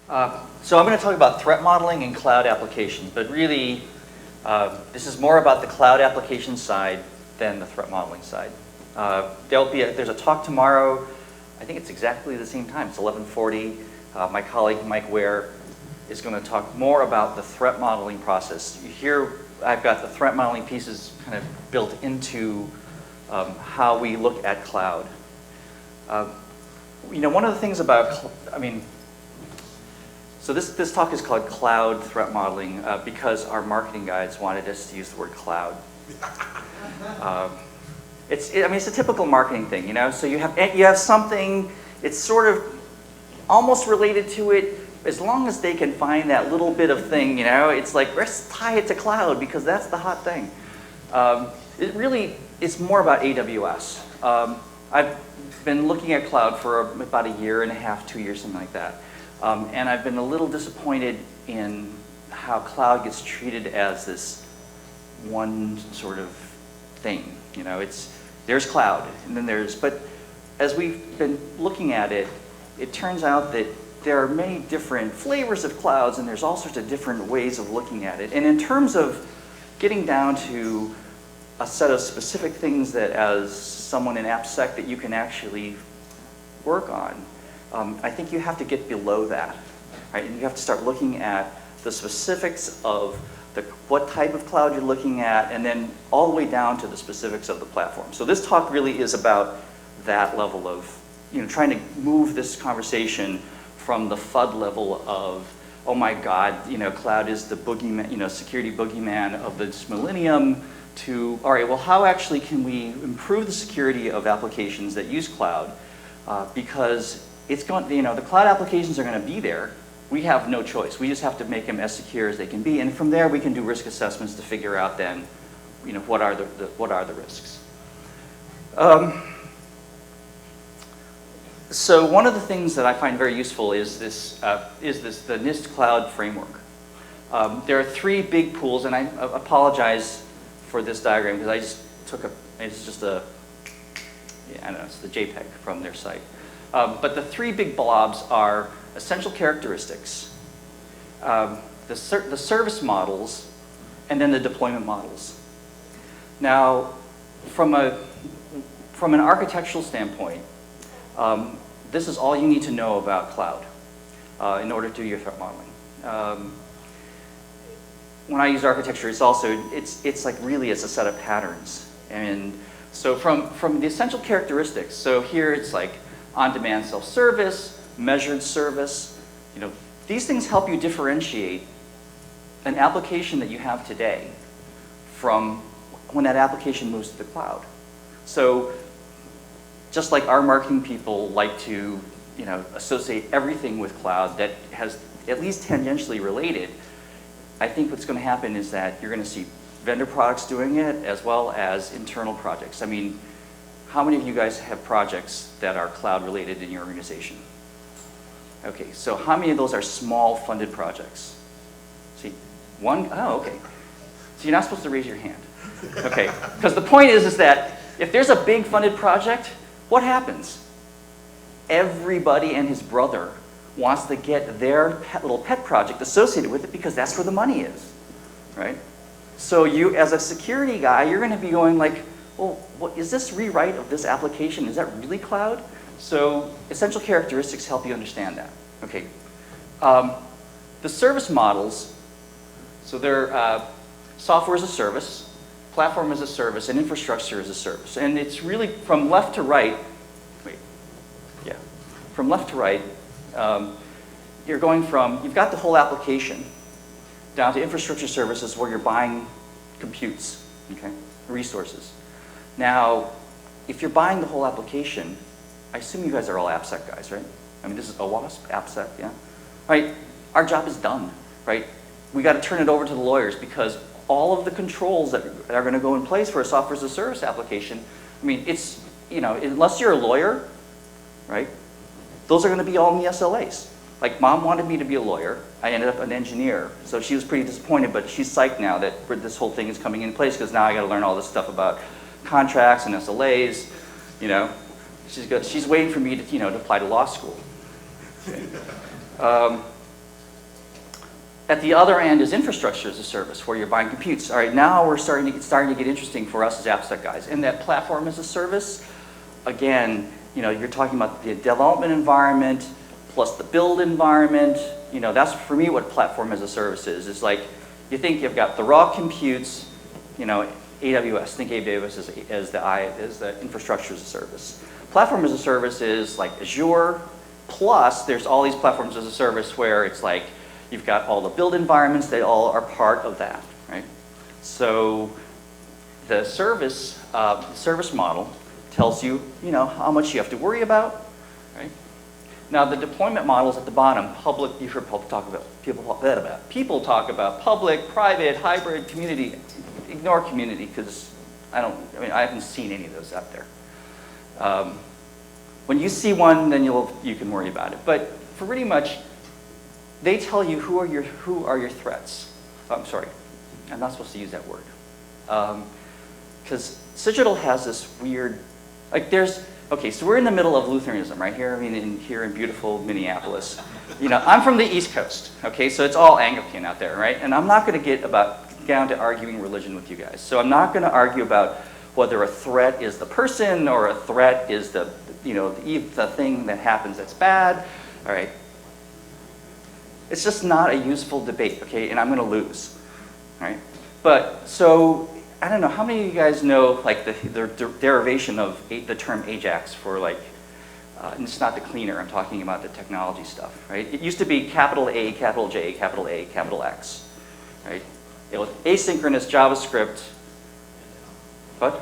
So I'm going to talk about threat modeling and cloud applications, but really this is more about the cloud application side than the threat modeling side. There's a talk tomorrow. I think it's exactly the same time. It's 11:40. My colleague Mike Ware is going to talk more about the threat modeling process. Here I've got the threat modeling pieces kind of built into how we look at cloud. One of the things about, so this talk is called Cloud Threat Modeling because our marketing guides wanted us to use the word cloud. It's a typical marketing thing, So you have something, it's sort of almost related to it. As long as they can find that little bit of thing, it's like, let's tie it to cloud because that's the hot thing. It's more about AWS. I've been looking at cloud for about a year and a half, 2 years, something like that. And I've been a little disappointed in how cloud gets treated as this one sort of thing. There's cloud, and then but as we've been looking at it, it turns out that there are many different flavors of clouds, and there's all sorts of different ways of looking at it. And in terms of getting down to a set of specific things that as someone in AppSec that you can actually work on, I think you have to get below that, right? And you have to start looking at the specifics of what type of cloud you're looking at, and then all the way down to the specifics of the platform. So this talk really is about that level of, trying to move this conversation from the FUD level of, oh my God, cloud is the boogeyman, security boogeyman of this millennium, to, all right, well, how actually can we improve the security of applications that use cloud? Because it's going, the cloud applications are going to be there. We have no choice. We just have to make them as secure as they can be, and from there we can do risk assessments to figure out then, what are the risks. So one of the things that I find very useful is the NIST cloud framework. There are three big pools, and I apologize for this diagram because I just took it's just it's the JPEG from their site. But the three big blobs are essential characteristics, the service models, and then the deployment models. Now, from an architectural standpoint, this is all you need to know about cloud in order to do your threat modeling. When I use architecture, it's a set of patterns. And so from the essential characteristics, so here it's like on-demand self-service, measured service. These things help you differentiate an application that you have today from when that application moves to the cloud. So just like our marketing people like to associate everything with cloud that has at least tangentially related, I think what's going to happen is that you're going to see vendor products doing it as well as internal projects. How many of you guys have projects that are cloud related in your organization? Okay, so how many of those are small funded projects? See, one, oh, okay. So you're not supposed to raise your hand. Okay, because the point is that if there's a big funded project, what happens? Everybody and his brother wants to get their little pet project associated with it because that's where the money is, right? So you, as a security guy, you're going to be going like, well, is this rewrite of this application, is that really cloud? So essential characteristics help you understand that. Okay. The service models, so they're software as a service, platform as a service, and infrastructure as a service. And it's really from left to right, from left to right, you're going from, you've got the whole application down to infrastructure services where you're buying computes, okay, resources. Now, if you're buying the whole application, I assume you guys are all AppSec guys, right? This is OWASP, AppSec, yeah? Right, our job is done, right? We got to turn it over to the lawyers because all of the controls that are going to go in place for a software as a service application, it's, unless you're a lawyer, right? Those are going to be all in the SLAs. Like mom wanted me to be a lawyer. I ended up an engineer. So she was pretty disappointed, but she's psyched now that this whole thing is coming in place because now I got to learn all this stuff about contracts and SLAs, She's waiting for me to, to apply to law school. Okay. At the other end is infrastructure as a service, where you're buying computes. All right, now we're starting to get interesting for us as AppSec guys. And that platform as a service, again, you're talking about the development environment plus the build environment. That's for me what platform as a service is. It's like, you think you've got the raw computes, AWS. Think AWS as the infrastructure as a service. Platform as a service is like Azure, plus there's all these platforms as a service where it's like, you've got all the build environments, they all are part of that, right? So the service model tells you, how much you have to worry about, right? Now the deployment model is at the bottom. Public, you've heard people talk about public, private, hybrid, community. Ignore community because I haven't seen any of those out there. When you see one, then you can worry about it. But for pretty much, they tell you who are your threats. Oh, I'm sorry, I'm not supposed to use that word. Because Cigital has this weird, okay, so we're in the middle of Lutheranism right here. Here in beautiful Minneapolis. I'm from the East Coast, okay, so it's all Anglican out there, right? And I'm not going to get down to arguing religion with you guys. So I'm not going to argue about whether a threat is the person or a threat is the thing that happens that's bad. All right. It's just not a useful debate, okay? And I'm going to lose, all right? But so I don't know how many of you guys know like the derivation of the term AJAX for and it's not the cleaner. I'm talking about the technology stuff, right? It used to be capital A, capital J, capital A, capital X, right? It was asynchronous JavaScript. What?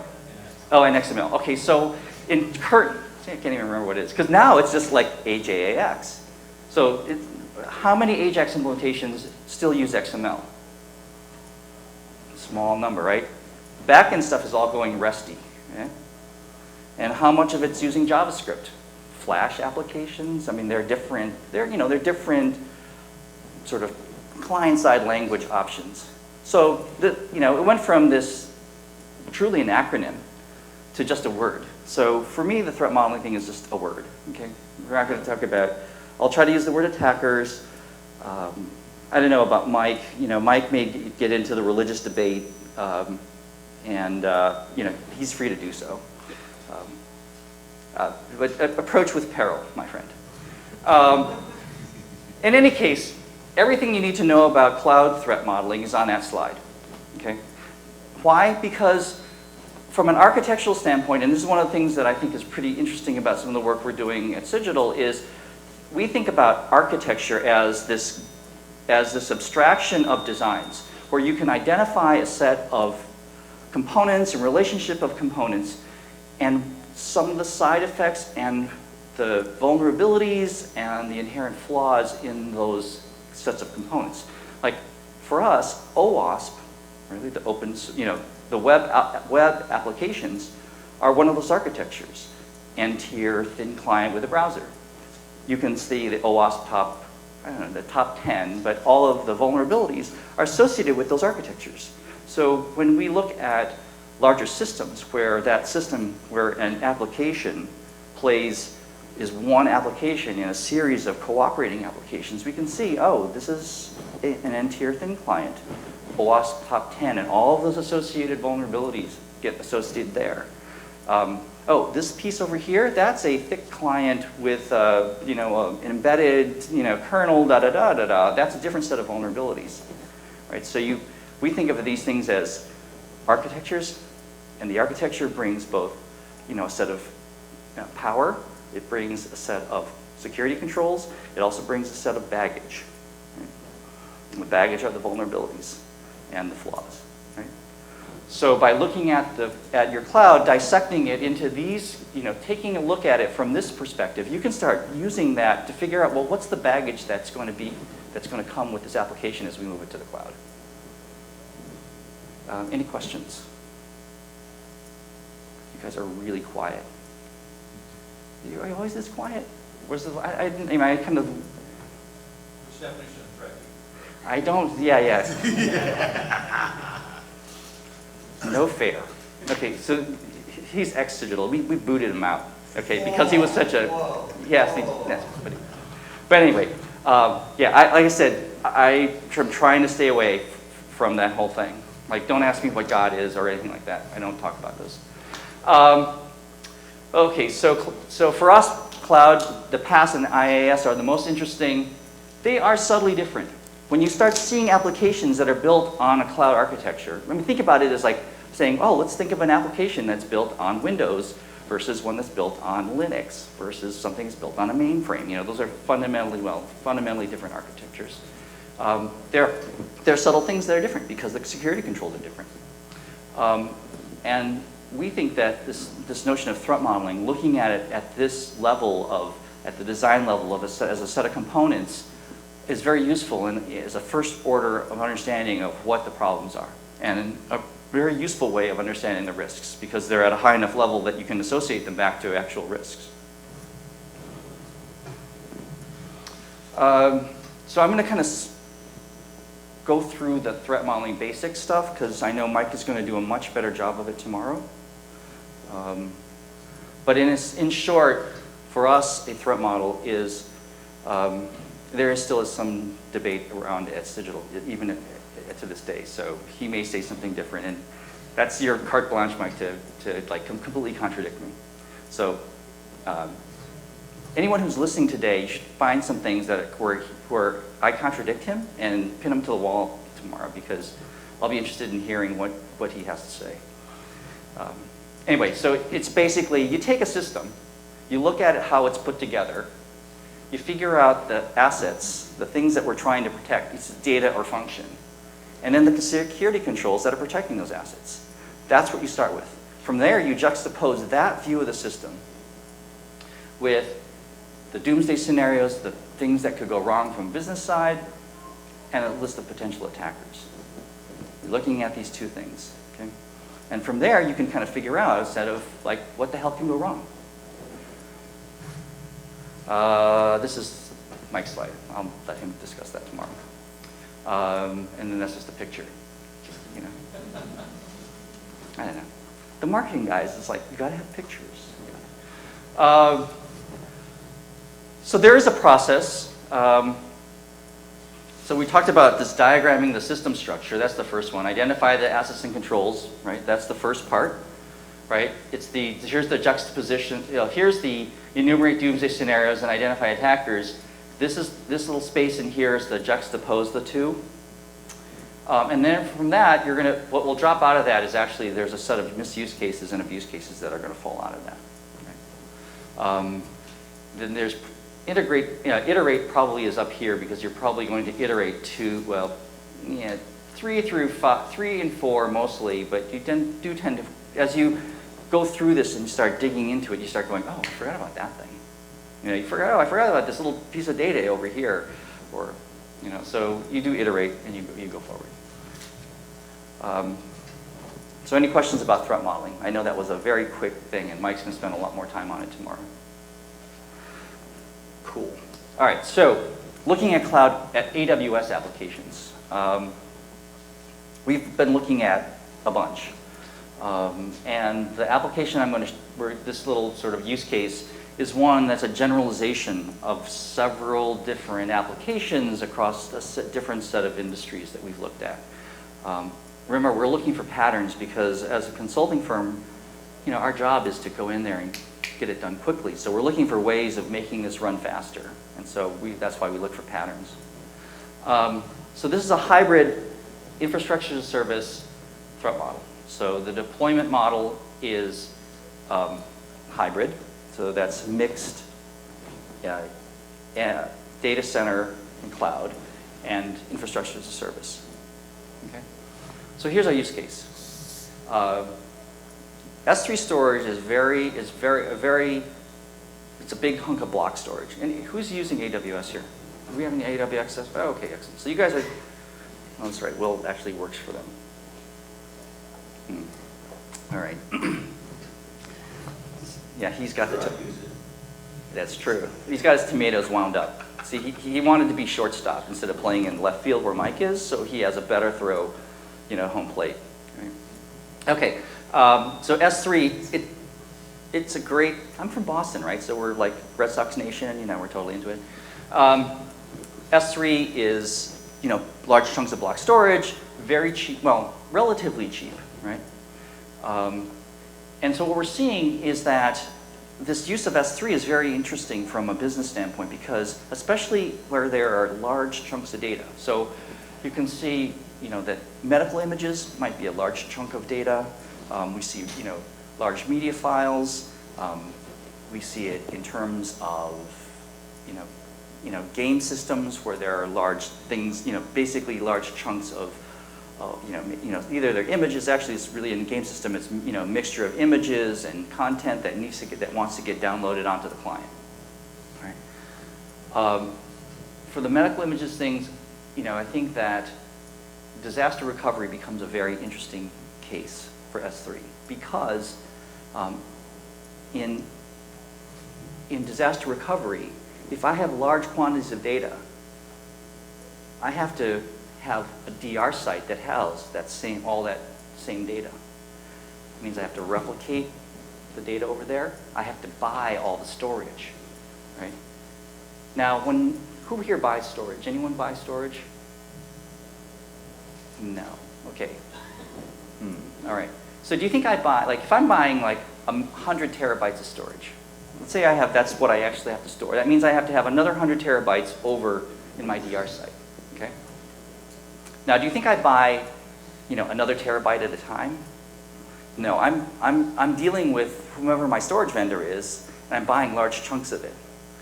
Oh, and XML. Okay, so in current, I can't even remember what it is, because now it's just like AJAX. So how many AJAX implementations still use XML? Small number, right? Backend stuff is all going RESTy. Okay? And how much of it's using JavaScript? Flash applications? They're different. They're different sort of client-side language options. So it went from this truly an acronym to just a word. So for me, the threat modeling thing is just a word. Okay, we're not going to talk about. I'll try to use the word attackers. I don't know about Mike. Mike may get into the religious debate, and he's free to do so. But approach with peril, my friend. In any case, everything you need to know about cloud threat modeling is on that slide. Okay, why? Because from an architectural standpoint, and this is one of the things that I think is pretty interesting about some of the work we're doing at Cigital, is we think about architecture as this abstraction of designs, where you can identify a set of components and relationship of components, and some of the side effects and the vulnerabilities and the inherent flaws in those sets of components. Like for us, OWASP, really the open, the web applications are one of those architectures. N-tier, thin client with a browser. You can see the OWASP top, the top 10, but all of the vulnerabilities are associated with those architectures. So when we look at larger systems where an application is one application in a series of cooperating applications, we can see, oh, this is an N-tier thin client, OWASP top 10, and all of those associated vulnerabilities get associated there. Oh, this piece over here, that's a thick client with an embedded kernel, da-da-da-da-da. That's a different set of vulnerabilities, right? So we think of these things as architectures, and the architecture brings both a set of power, it brings a set of security controls, it also brings a set of baggage. Right? And the baggage are the vulnerabilities and the flaws. Right? So by looking at your cloud, dissecting it into these, taking a look at it from this perspective, you can start using that to figure out, well, what's the baggage that's going to come with this application as we move it to the cloud. Any questions? You guys are really quiet. Are you always this quiet? I kind of. Which definition of threat? I don't. Yeah. No fair. Okay, so he's ex-Cigital. We booted him out. Okay, because he was such a. Yes. But anyway, Yeah, like I said, I'm trying to stay away from that whole thing. Like, don't ask me what God is or anything like that. I don't talk about this. Okay, so for us, cloud, the PaaS and IaaS are the most interesting. They are subtly different. When you start seeing applications that are built on a cloud architecture, I mean, think about it as like saying, oh, let's think of an application that's built on Windows versus one that's built on Linux versus something that's built on a mainframe. You know, those are fundamentally different architectures. There are subtle things that are different because the security controls are different. And we think that this notion of threat modeling, looking at it at this level at the design level as a set of components, is very useful and is a first order of understanding of what the problems are, and a very useful way of understanding the risks because they're at a high enough level that you can associate them back to actual risks. So I'm going to kind of go through the threat modeling basic stuff because I know Mike is going to do a much better job of it tomorrow. But in short, for us, a threat model is, there still is some debate around at Cigital, even to this day. So he may say something different, and that's your carte blanche, Mike, to like completely contradict me. So anyone who's listening today, you should find some things where I contradict him and pin him to the wall tomorrow because I'll be interested in hearing what he has to say. Anyway, so it's basically, you take a system, you look at it, how it's put together, you figure out the assets, the things that we're trying to protect, it's data or function, and then the security controls that are protecting those assets. That's what you start with. From there, you juxtapose that view of the system with the doomsday scenarios, the things that could go wrong from business side, and a list of potential attackers. You're looking at these two things, okay? And from there, you can kind of figure out a set of, like, what the hell can go wrong? This is Mike's slide. I'll let him discuss that tomorrow. And then that's just a picture. Just, you know. I don't know. The marketing guys, it's like, you gotta have pictures. So there is a process. So we talked about this diagramming the system structure. That's the first one. Identify the assets and controls, right? That's the first part, right? Here's the juxtaposition. You know, here's the enumerate doomsday scenarios and identify attackers. This little space in here is the juxtapose the two. And then from that, what will drop out of that is actually there's a set of misuse cases and abuse cases that are going to fall out of that. Right? Then there's iterate probably is up here because you're probably going to iterate to, well, yeah, 3 and 4 mostly, but you tend to, as you go through this and start digging into it, you start going, oh, I forgot about that thing. You know, I forgot about this little piece of data over here, or, you know, so you do iterate and you go forward. So any questions about threat modeling? I know that was a very quick thing, and Mike's going to spend a lot more time on it tomorrow. Cool. All right, so looking at AWS applications. We've been looking at a bunch. And the application this little sort of use case is one that's a generalization of several different applications across a different set of industries that we've looked at. Remember, we're looking for patterns because as a consulting firm, you know, our job is to go in there and get it done quickly. So we're looking for ways of making this run faster. And so that's why we look for patterns. So this is a hybrid infrastructure as a service threat model. So the deployment model is hybrid. So that's mixed data center and cloud and infrastructure as a service. Okay. So here's our use case. S3 storage is it's a big hunk of block storage. And who's using AWS here? Do we have any AWS? Oh, okay, excellent. So you guys are, oh, that's right, Will actually works for them. All right. Yeah, he's got that's true. He's got his tomatoes wound up. See, he wanted to be shortstop instead of playing in left field where Mike is, so he has a better throw, you know, home plate. Right? Okay, so S3, it's a great, I'm from Boston, right? So we're like Red Sox Nation, you know, we're totally into it. S3 is, large chunks of block storage, very cheap, well, relatively cheap, right? And so what we're seeing is that this use of S3 is very interesting from a business standpoint because especially where there are large chunks of data. So you can see, that medical images might be a large chunk of data. We see, large media files. We see it in terms of, game systems where there are large things, basically large chunks of, either they're images. Actually, it's really in a game system. It's a mixture of images and content that wants to get downloaded onto the client. Right. For the medical images things, I think that disaster recovery becomes a very interesting case for S3 because in disaster recovery, if I have large quantities of data, I have to have a DR site that has all that same data. It means I have to replicate the data over there. I have to buy all the storage, right? Now, who here buys storage? Anyone buy storage? No. Okay. All right. So do you think I buy, if I'm buying 100 terabytes of storage, let's say that's what I actually have to store. That means I have to have another 100 terabytes over in my DR site, okay? Now, do you think I buy, another terabyte at a time? No, I'm dealing with whomever my storage vendor is, and I'm buying large chunks of it.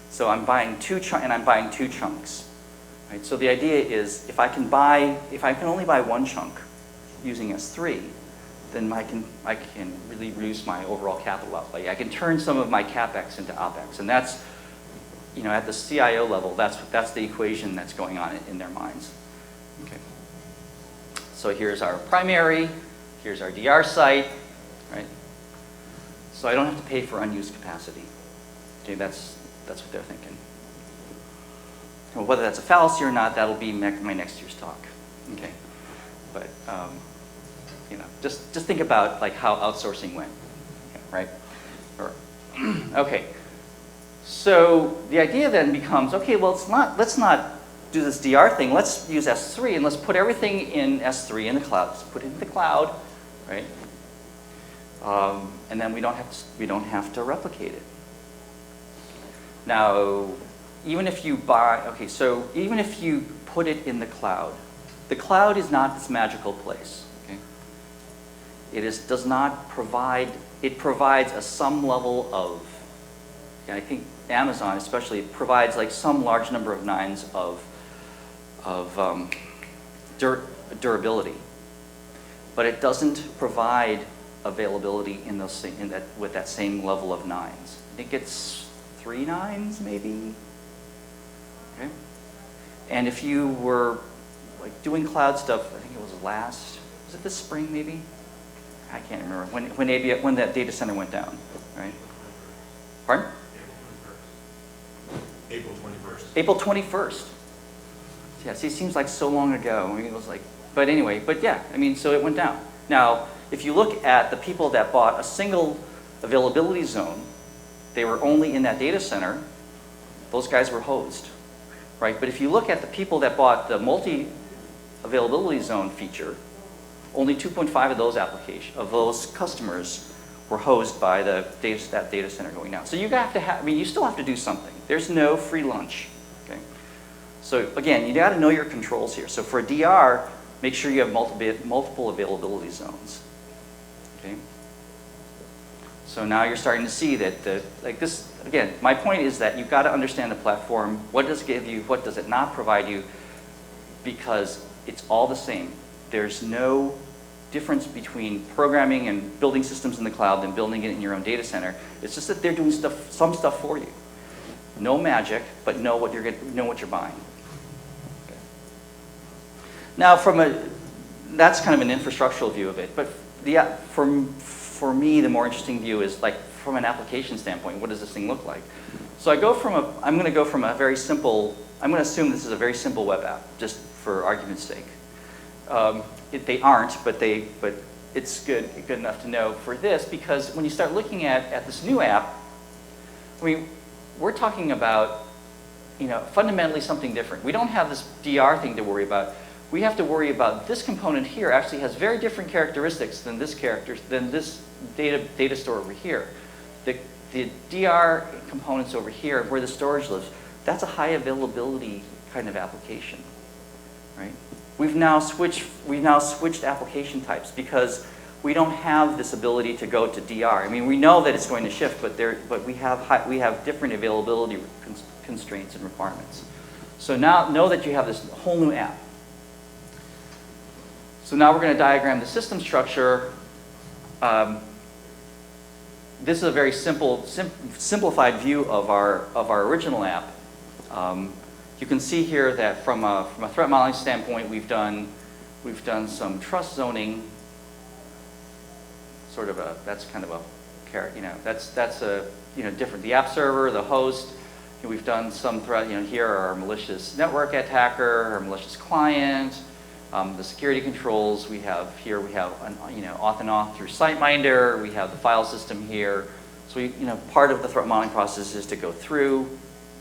So I'm buying two chunks. Right? So the idea is if I can only buy one chunk using S3, then I can really reduce my overall capital outlay. I can turn some of my CapEx into OpEx, and that's, at the CIO level, that's the equation that's going on in their minds. Okay. So here's our primary, here's our DR site, right? So I don't have to pay for unused capacity. Okay, that's what they're thinking. Well, whether that's a fallacy or not, that'll be my next year's talk. Okay, but just think about how outsourcing went, right? Okay, so the idea then becomes, okay, well, let's not do this DR thing. Let's use S3 and let's put everything in S3 in the cloud. Let's put it in the cloud, right? And then we don't have to replicate it. Now, even if you even if you put it in the cloud is not this magical place. Okay? Does not provide. It provides some level of. I think Amazon especially provides some large number of nines of durability, but it doesn't provide availability with that same level of nines. I think it's 3 nines maybe. Okay, and if you were doing cloud stuff, I think it was was it this spring maybe? I can't remember when that data center went down, right? Pardon? April 21st. April 21st. Yeah, see, it seems like so long ago. I mean, it was but anyway, yeah, I mean, so it went down. Now, if you look at the people that bought a single availability zone, they were only in that data center, those guys were hosed, right? But if you look at the people that bought the multi-availability zone feature, only 2.5 of those customers were hosed by that data center going down. So you have to you still have to do something. There's no free lunch, okay? So again, you got to know your controls here. So for a DR, make sure you have multiple availability zones, okay? So now you're starting to see that this, again, my point is that you've got to understand the platform. What does it give you? What does it not provide you? Because it's all the same. There's no difference between programming and building systems in the cloud than building it in your own data center. It's just that they're doing some stuff for you. No magic, but know what you're buying. Okay. Now, that's kind of an infrastructural view of it. But for me, the more interesting view is from an application standpoint, what does this thing look like? So I'm going to go from a very simple. I'm going to assume this is a very simple web app, just for argument's sake. They aren't, but it's good enough to know for this, because when you start looking at this new app, I mean, we're talking about fundamentally something different. We don't have this DR thing to worry about. We have to worry about this component here actually has very different characteristics than this data store over here. The DR components over here, where the storage lives, that's a high availability kind of application, right? We've now switched application types because we don't have this ability to go to DR. I mean, we know that it's going to shift, but we have different availability constraints and requirements. So now know that you have this whole new app. So now we're going to diagram the system structure. This is a very simplified view of our original app. You can see here that from a threat modeling standpoint, we've done some trust zoning. Sort of that's kind of a that's a different. The app server, the host. We've done some threat. Here are our malicious network attacker, our malicious client. The security controls we have here. We have auth and auth through SiteMinder. We have the file system here. So part of the threat modeling process is to go through.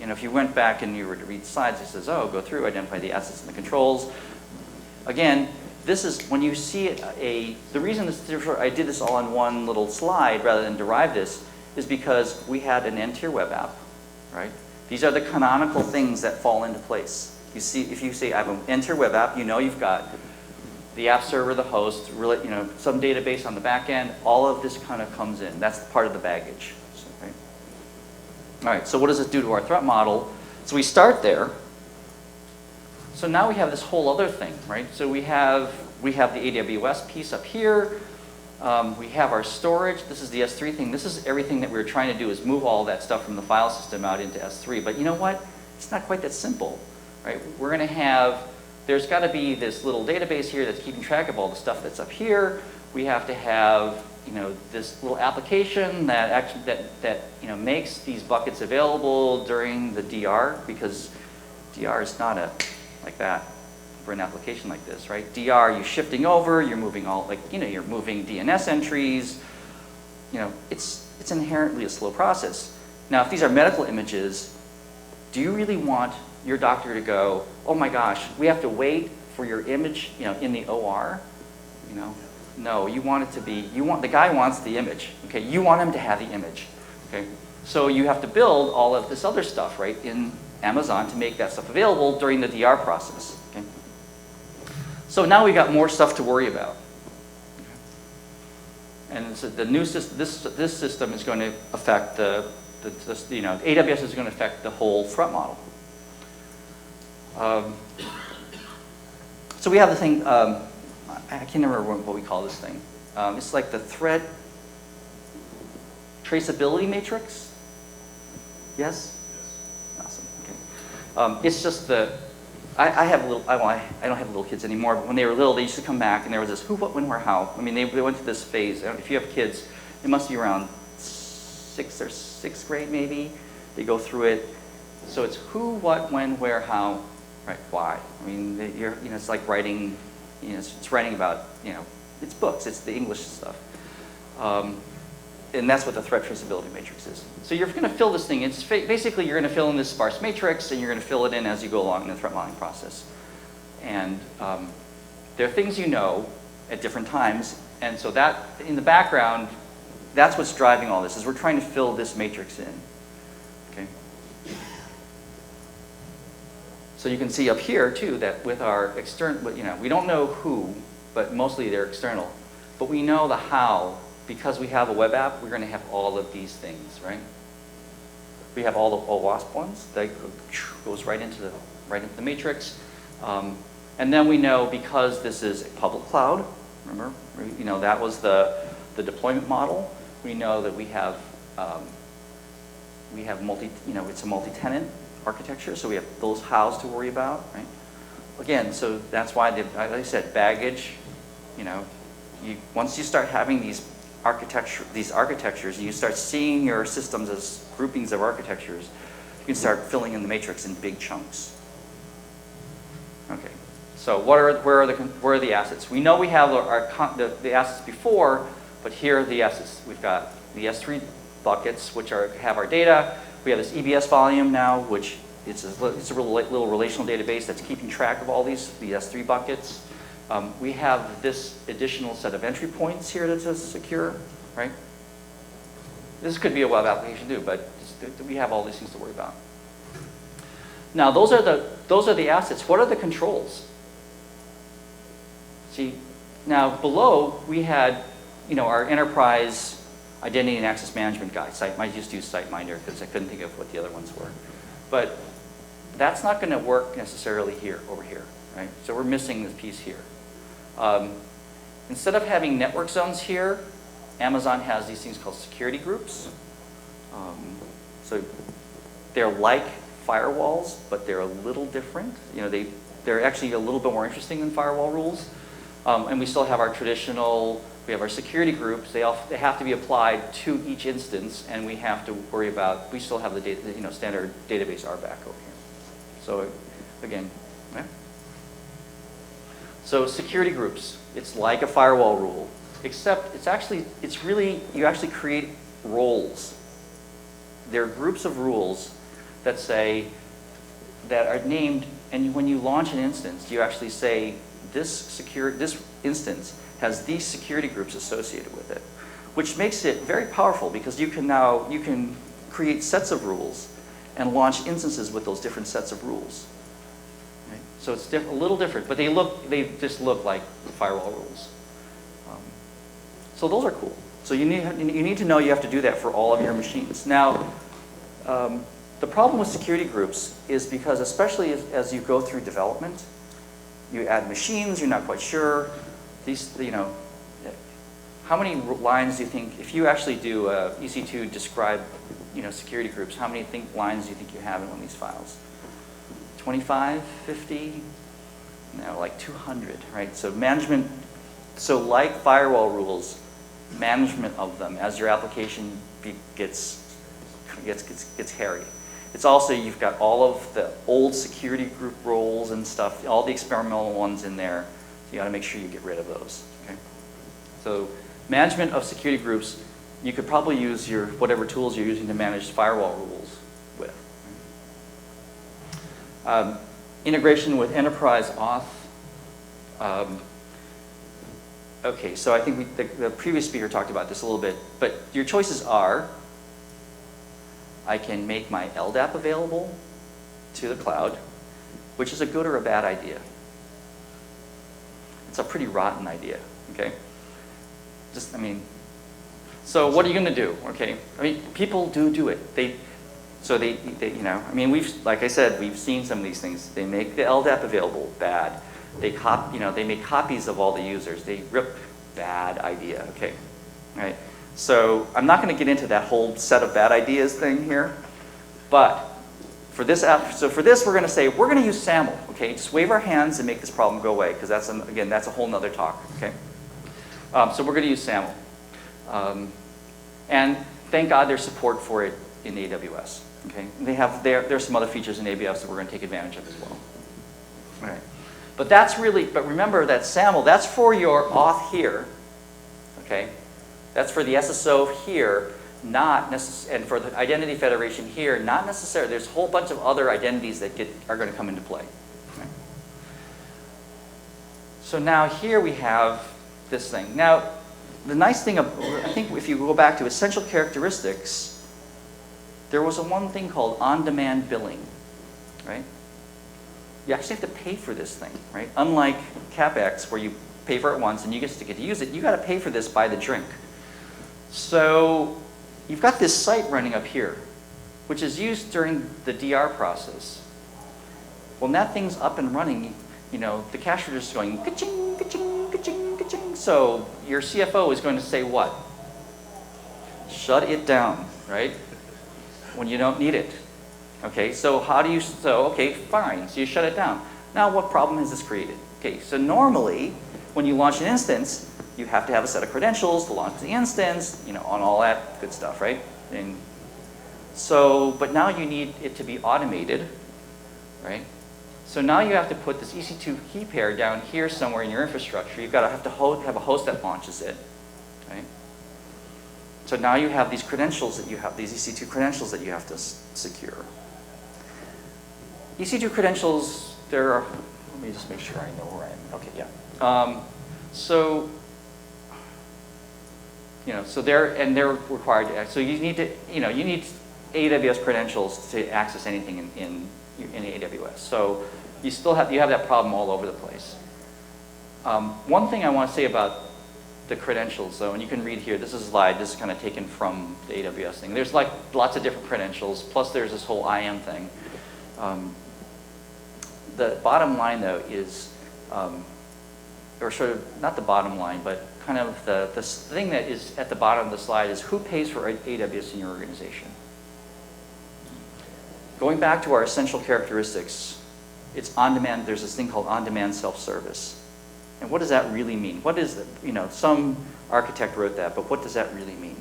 If you went back and you were to read slides, it says, oh, go through, identify the assets and the controls. Again, this is when you see the reason I did this all on one little slide rather than derive this is because we had an N-tier web app, right? These are the canonical things that fall into place. You see, if you say I have an N-tier web app, you've got the app server, the host, some database on the back end. All of this kind of comes in. That's part of the baggage. Right? All right. So what does it do to our threat model? So we start there. So now we have this whole other thing, right? So we have the AWS piece up here. We have our storage. This is the S3 thing. This is everything that we were trying to do is move all that stuff from the file system out into S3. But you know what? It's not quite that simple. Right? We're going to have, there's got to be this little database here that's keeping track of all the stuff that's up here. We have to have, this little application that makes these buckets available during the DR, because DR is not like that for an application like this, right? DR, you're shifting over, you're moving you're moving DNS entries. It's inherently a slow process. Now, if these are medical images, do you really want your doctor to go, oh my gosh, we have to wait for your image, in the OR? No, you want it to be, the guy wants the image, okay? You want him to have the image, okay? So you have to build all of this other stuff, right, in Amazon to make that stuff available during the DR process, okay? So now we've got more stuff to worry about. And so the new system, this system is going to affect AWS is going to affect the whole threat model. So we have the thing, I can't remember what we call this thing. It's like the threat traceability matrix. Yes? Awesome, okay. It's just I have little, I don't have little kids anymore, but when they were little, they used to come back and there was this who, what, when, where, how. I mean, they went through this phase. If you have kids, it must be around 6th or 6th grade maybe. They go through it. So it's who, what, when, where, how, right, why. I mean, it's like writing, it's writing about, it's books, it's the English stuff. And that's what the threat traceability matrix is. So you're going to fill this thing. It's basically you're going to fill in this sparse matrix, and you're going to fill it in as you go along in the threat modeling process. And there are things at different times, and so that in the background, that's what's driving all this. Is we're trying to fill this matrix in. Okay. So you can see up here too that with our external, we don't know who, but mostly they're external, but we know the how. Because we have a web app, we're going to have all of these things, right? We have all the OWASP ones that goes right into the matrix, and then we know because this is a public cloud. Remember, that was the deployment model. We know that we have it's a multi-tenant architecture, so we have those hows to worry about, right? Again, so that's why like I said, baggage. Once you start having these architectures, and you start seeing your systems as groupings of architectures, you can start filling in the matrix in big chunks. Okay, so where are the assets? We know we have the assets before, but here are the assets. We've got the S3 buckets, which have our data. We have this EBS volume now, which It's a little relational database that's keeping track of all the S3 buckets. We have this additional set of entry points here that says secure, right? This could be a web application too, but we have all these things to worry about. Now, those are the assets. What are the controls? See, now below we had, our enterprise identity and access management guy. I just use SiteMinder because I couldn't think of what the other ones were. But that's not going to work necessarily over here, right? So we're missing this piece here. Instead of having network zones here, Amazon has these things called security groups. So they're like firewalls, but they're a little different. They're actually a little bit more interesting than firewall rules. And we still have our traditional, we have our security groups. They have to be applied to each instance, and we have to worry about, we still have the standard database RBAC over here. So again, yeah. So security groups, it's like a firewall rule, except you actually create roles. There are groups of rules that are named, and when you launch an instance, you actually say, this instance has these security groups associated with it, which makes it very powerful because you can create sets of rules and launch instances with those different sets of rules. Right? So it's a little different, but they just look like firewall rules. So those are cool. So you need to know you have to do that for all of your machines. Now, the problem with security groups is because, especially as you go through development, you add machines, you're not quite sure. How many lines do you think, if you actually do EC2 describe, security groups, how many lines do you think you have in one of these files? 25, 50? No, like 200, right? So like firewall rules, management of them as your application gets hairy. It's also, you've got all of the old security group roles and stuff, all the experimental ones in there. You got to make sure you get rid of those. Okay? So management of security groups, you could probably use whatever tools you're using to manage firewall rules with. Integration with Enterprise Auth. Okay, so I think the previous speaker talked about this a little bit, but your choices are, I can make my LDAP available to the cloud, which is a good or a bad idea. It's a pretty rotten idea, okay? So what are you going to do, okay? People do it. Like I said, we've seen some of these things. They make the LDAP available, bad. They make copies of all the users. They rip, bad idea, okay? All right. So I'm not going to get into that whole set of bad ideas thing here, but for this we're going to say we're going to use SAML, okay? Just wave our hands and make this problem go away, because that's a whole nother talk, okay? So we're going to use SAML, and thank God there's support for it in AWS, okay? There's some other features in AWS that we're going to take advantage of as well. All right. But remember that SAML, that's for your auth here, okay? That's for the SSO here, and for the identity federation here, not necessarily. There's a whole bunch of other identities that are going to come into play. Okay. So now here we have this thing. Now, the nice thing, I think if you go back to essential characteristics, there was one thing called on-demand billing, right? You actually have to pay for this thing, right? Unlike CapEx, where you pay for it once and you get to use it, you got to pay for this by the drink. So you've got this site running up here, which is used during the DR process. When that thing's up and running, the cash register is going ka-ching, ka-ching, ka-ching, ka-ching. So your CFO is going to say what? Shut it down, right? When you don't need it. Okay, so okay, fine, so you shut it down. Now what problem has this created? Okay, so normally, when you launch an instance, you have to have a set of credentials to launch the instance, on all that good stuff, right? But now you need it to be automated, right? So now you have to put this EC2 key pair down here somewhere in your infrastructure. You've got to have a host that launches it, right? So now you have these credentials these EC2 credentials that you have to secure. EC2 credentials, there are, let me just make sure I know where I am. Okay, yeah. So, so they're required to, so you need to, you need AWS credentials to access anything in AWS. So you have that problem all over the place. One thing I want to say about the credentials, though, and you can read here, this is a slide, this is kind of taken from the AWS thing. There's like lots of different credentials, plus there's this whole IAM thing. The bottom line, though, is, or sort of, not the bottom line, but kind of the thing that is at the bottom of the slide is who pays for AWS in your organization. Going back to our essential characteristics, it's on-demand, there's this thing called on-demand self-service. And what does that really mean? What is it? Some architect wrote that, but what does that really mean?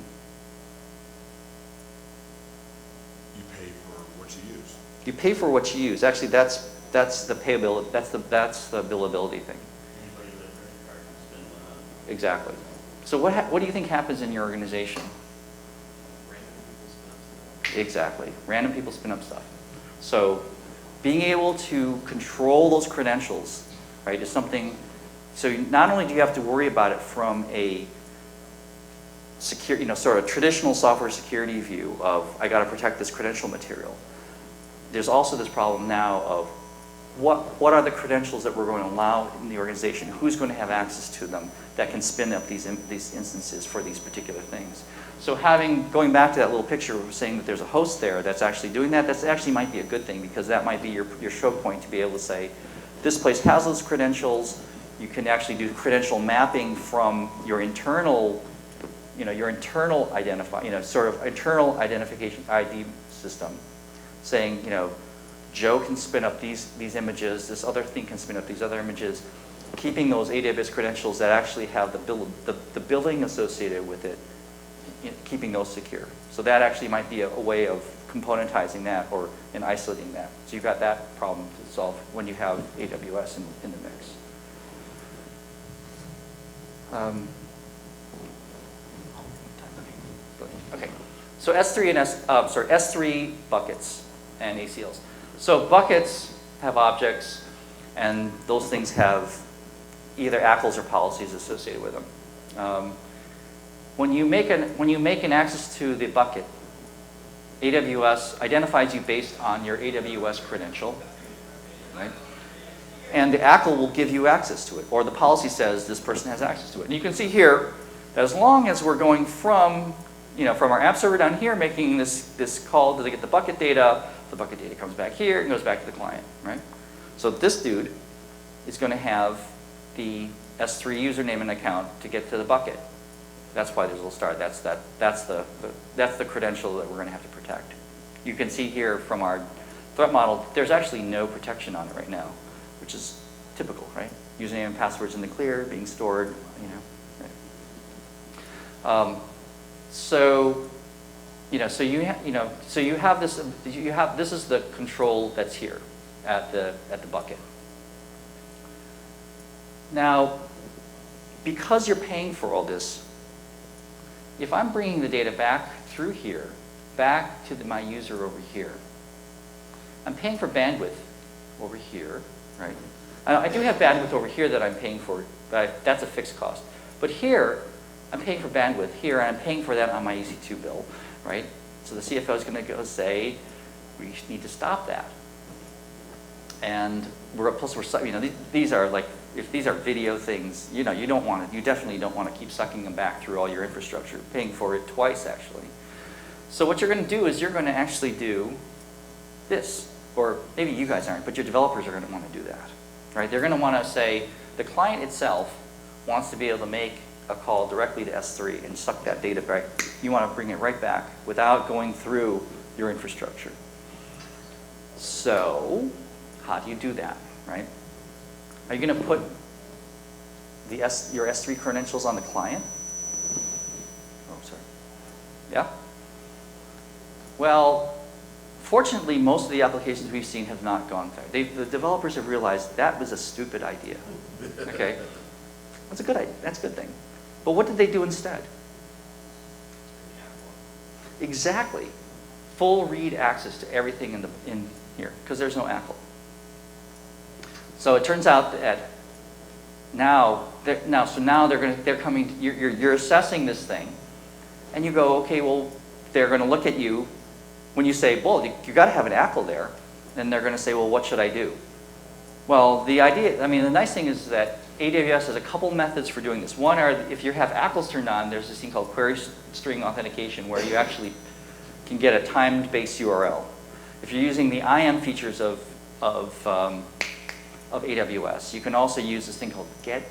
You pay for what you use. You pay for what you use. Actually, that's the payability. That's the billability thing. Anybody with a credit card can spend one up. Exactly. So what do you think happens in your organization? Random people spend up stuff. Exactly. Random people spin up stuff. So being able to control those credentials, right, is something. So not only do you have to worry about it from a secure, sort of traditional software security view of I got to protect this credential material. There's also this problem now of what are the credentials that we're going to allow in the organization? Who's going to have access to them that can spin up these instances for these particular things? So going back to that little picture, we're saying that there's a host there that's actually doing that. That actually might be a good thing because that might be your show point to be able to say, this place has those credentials. You can actually do credential mapping from your internal, internal identification ID system, saying, Joe can spin up these images, this other thing can spin up these other images, keeping those AWS credentials that actually have the billing associated with it, keeping those secure. So that actually might be a way of componentizing that and isolating that. So you've got that problem to solve when you have AWS in the mix. Okay, so S3 and S3 buckets and ACLs. So buckets have objects, and those things have either ACLs or policies associated with them. When you make an access to the bucket, AWS identifies you based on your AWS credential, right? And the ACL will give you access to it, or the policy says this person has access to it. And you can see here that as long as we're going from our app server down here, making this call to get the bucket data comes back here and goes back to the client, right? So this dude is going to have the S3 username and account to get to the bucket. That's why there's a little star. That's the credential that we're going to have to protect. You can see here from our threat model, there's actually no protection on it right now, which is typical, right? Username and passwords in the clear, being stored, right? So you have this. This is the control that's here at the bucket. Now, because you're paying for all this, if I'm bringing the data back through here, back to my user over here, I'm paying for bandwidth over here, right? I do have bandwidth over here that I'm paying for, but that's a fixed cost. But here, I'm paying for bandwidth here, and I'm paying for that on my EC2 bill, right? So the CFO is going to go say, we need to stop that. And these are like, if these are video things, you definitely don't want to keep sucking them back through all your infrastructure, paying for it twice actually. So what you're going to do is you're going to actually do this, or maybe you guys aren't, but your developers are going to want to do that, right? They're going to want to say, the client itself wants to be able to make a call directly to S3 and suck that data back. You want to bring it right back without going through your infrastructure. So how do you do that, right? Are you going to put your S3 credentials on the client? Oh, sorry. Yeah? Well, fortunately, most of the applications we've seen have not gone there. The developers have realized that was a stupid idea. Okay? That's a good idea. That's a good thing. But what did they do instead? Exactly. Full read access to everything in here, because there's no ACL. So it turns out that now they're coming. You're assessing this thing, and you go, okay, well, they're going to look at you when you say, well, you got to have an ACL there, and they're going to say, well, what should I do? Well, the nice thing is that AWS has a couple methods for doing this. One are if you have ACLs turned on, there's this thing called query string authentication where you actually can get a timed-based URL. If you're using the IAM features of AWS, you can also use this thing called get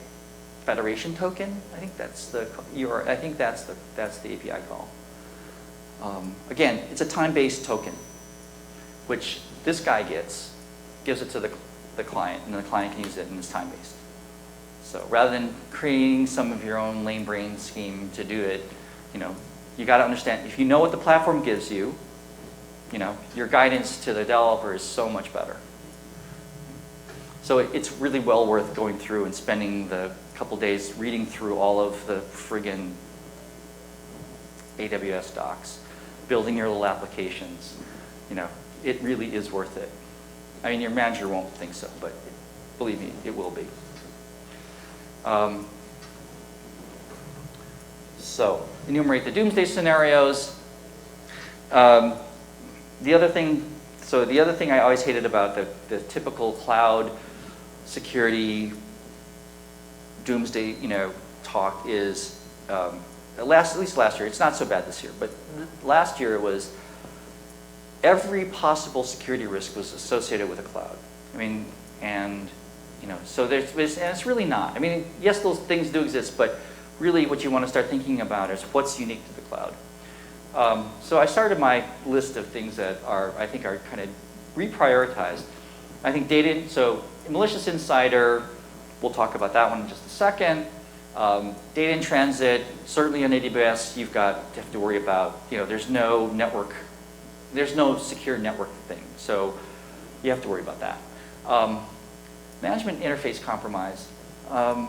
federation token. I think that's the URL. I think that's the API call. Again, it's a time-based token, which this guy gives it to the client, and the client can use it, and it's time-based. So rather than creating some of your own lame brain scheme to do it, you got to understand, if you know what the platform gives you, your guidance to the developer is so much better. So it's really well worth going through and spending the couple days reading through all of the friggin' AWS docs, building your little applications. It really is worth it. I mean, your manager won't think so, but believe me, it will be. So, enumerate the Doomsday scenarios. The other thing I always hated about the typical cloud security Doomsday, talk is, at least last year, it's not so bad this year, but last year it was every possible security risk was associated with a cloud. I mean, so and it's really not. I mean, yes, those things do exist, but really what you want to start thinking about is what's unique to the cloud. So I started my list of things that I think are kind of reprioritized. I think so malicious insider, we'll talk about that one in just a second. Data in transit, certainly on AWS, you have to worry about, there's no secure network thing, so you have to worry about that. Management interface compromise. How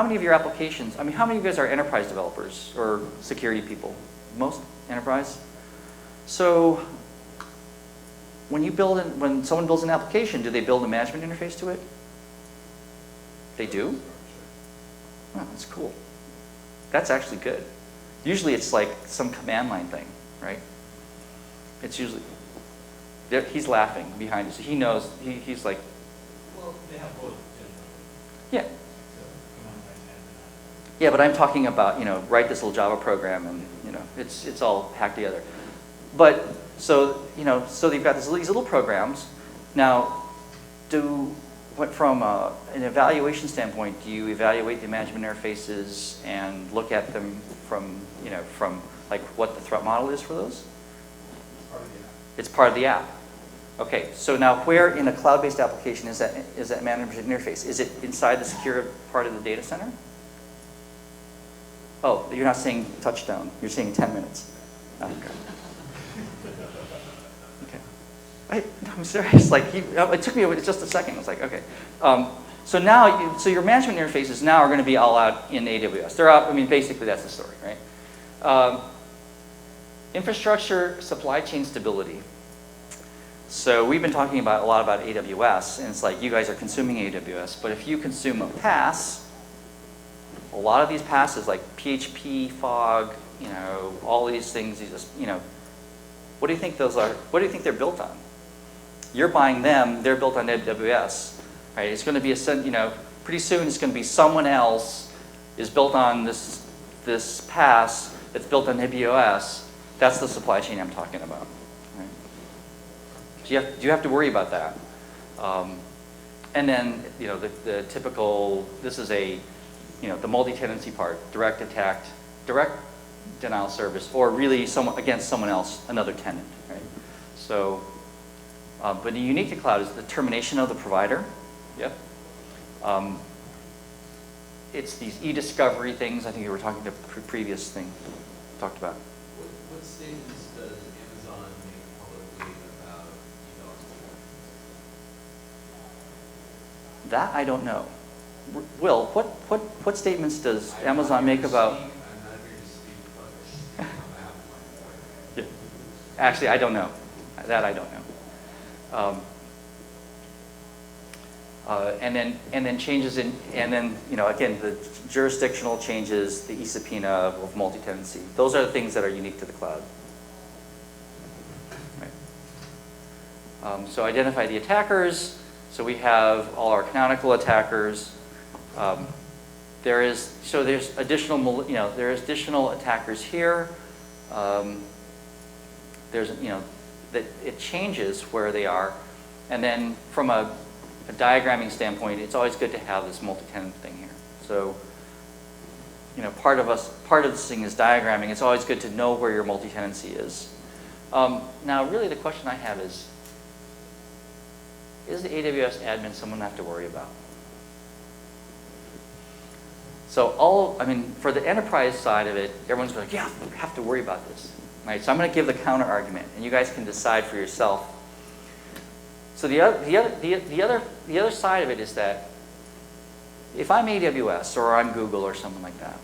many of your applications, how many of you guys are enterprise developers or security people? Most enterprise? So when someone builds an application, do they build a management interface to it? They do? Oh, that's cool. That's actually good. Usually it's like some command line thing, right? It's usually, he's laughing behind you, so he knows, he's like. Well, they have both. Yeah. Yeah, but I'm talking about, write this little Java program and, it's all hacked together. But, so you've got these little programs. Now, from an evaluation standpoint, do you evaluate the management interfaces and look at them from like what the threat model is for those? It's part of the app. Okay, so now where in a cloud-based application is that management interface? Is it inside the secure part of the data center? Oh, you're not saying touchdown. You're saying 10 minutes. Oh, okay. I'm serious. Like it took me just a second. I was like, okay. So now, your management interfaces now are going to be all out in AWS. They're out. Basically that's the story, right? Infrastructure, supply chain stability. So we've been talking a lot about AWS, and it's like you guys are consuming AWS, but if you consume a pass, a lot of these passes like PHP, fog, all these things, what do you think those are? What do you think they're built on? You're buying them, they're built on AWS, right? It's going to be pretty soon it's going to be someone else is built on this pass that's built on AWS. That's the supply chain I'm talking about. Right? So you have to worry about that. And then, the typical, this is the multi-tenancy part, direct denial of service, or really against someone else, another tenant, right? So, but unique to cloud is the termination of the provider. Yep. It's these e-discovery things. I think you were talking to previous thing talked about. What statements does Amazon make publicly about DDoS? That I don't know. Will, what statements does Amazon make about? I'm not here to speak on behalf of my employer. Yeah. Actually, I don't know. That I don't know. and then changes in, and then, again, the jurisdictional changes, the e-subpoena of multi-tenancy. Those are the things that are unique to the cloud. Right. So identify the attackers. So we have all our canonical attackers. There's additional, there's additional attackers here. That it changes where they are, and then from a diagramming standpoint, it's always good to have this multi-tenant thing here. So, part of this thing is diagramming. It's always good to know where your multi-tenancy is. Now, really, the question I have is the AWS admin someone I have to worry about? So for the enterprise side of it, everyone's going, yeah, you have to worry about this. Right? So I'm going to give the counter argument, and you guys can decide for yourself. So the other side of it is that if I'm AWS or I'm Google or something like that,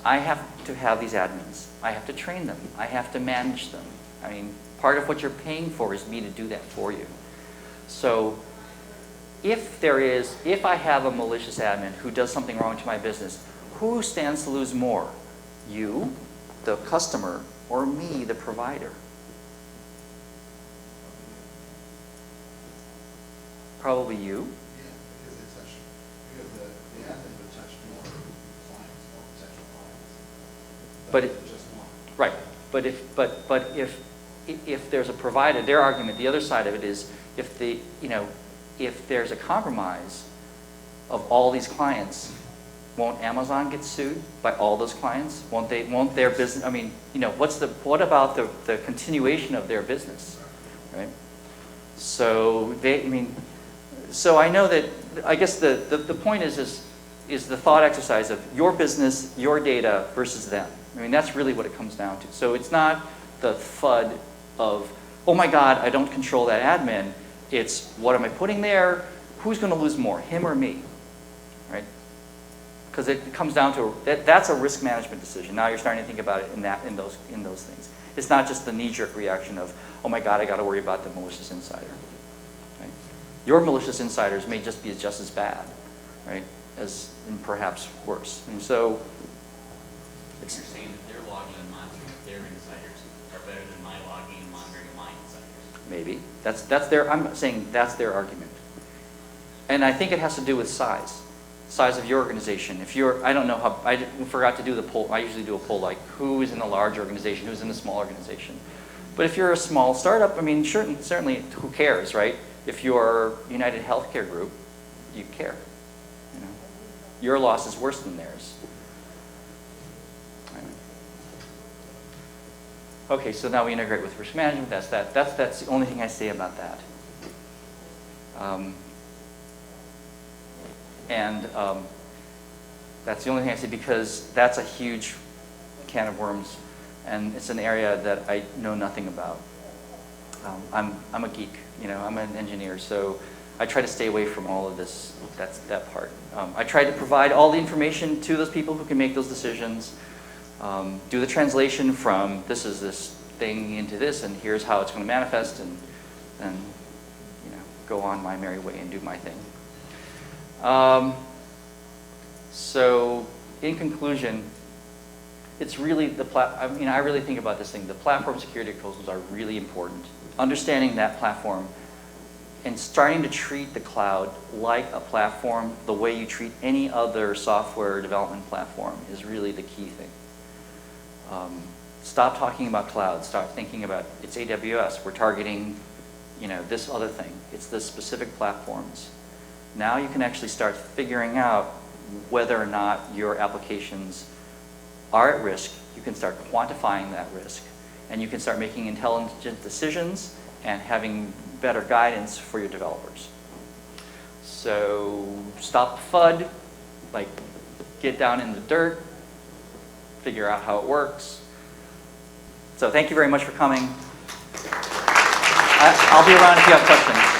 I have to have these admins. I have to train them. I have to manage them. Part of what you're paying for is me to do that for you. So if I have a malicious admin who does something wrong to my business, who stands to lose more? You, the customer, or me, the provider? Probably you. Yeah, because the admin would touch more clients, more potential clients. But Just one. right. But if there's a provider, their argument, the other side of it is if there's a compromise of all these clients, won't Amazon get sued by all those clients? Won't their business? What about the continuation of their business, right? So so I know that. I guess the point is the thought exercise of your business, your data versus them. That's really what it comes down to. So it's not the FUD of, oh my God, I don't control that admin. It's what am I putting there? Who's going to lose more, him or me, right? Because it comes down to that's a risk management decision. Now you're starting to think about it in those things. It's not just the knee-jerk reaction of, oh my God, I got to worry about the malicious insider. Right? Your malicious insiders may just be just as bad, right, and perhaps worse. And so, You're saying that their logging and monitoring of their insiders are better than my logging and monitoring of my insiders. maybe I'm saying that's their argument, and I think it has to do with size of your organization. If I don't know how, I forgot to do the poll. I usually do a poll like who is in a large organization, who's in a small organization. But if you're a small startup, certainly who cares, right? If you're United Healthcare Group, you care. Your loss is worse than theirs. Okay, so now we integrate with risk management. That's that. That's the only thing I say about that. That's the only thing I say because that's a huge can of worms, and it's an area that I know nothing about. I'm a geek, I'm an engineer, so I try to stay away from all of this. That's that part. I try to provide all the information to those people who can make those decisions. Do the translation from this is this thing into this, and here's how it's going to manifest, and then go on my merry way and do my thing. So in conclusion, it's really I really think about this thing. The platform security proposals are really important. Understanding that platform and starting to treat the cloud like a platform, the way you treat any other software development platform, is really the key thing. Stop talking about cloud. Start thinking about it's AWS. We're targeting, this other thing. It's the specific platforms. Now you can actually start figuring out whether or not your applications are at risk. You can start quantifying that risk, and you can start making intelligent decisions and having better guidance for your developers. So stop FUD, get down in the dirt, figure out how it works. So thank you very much for coming. I'll be around if you have questions.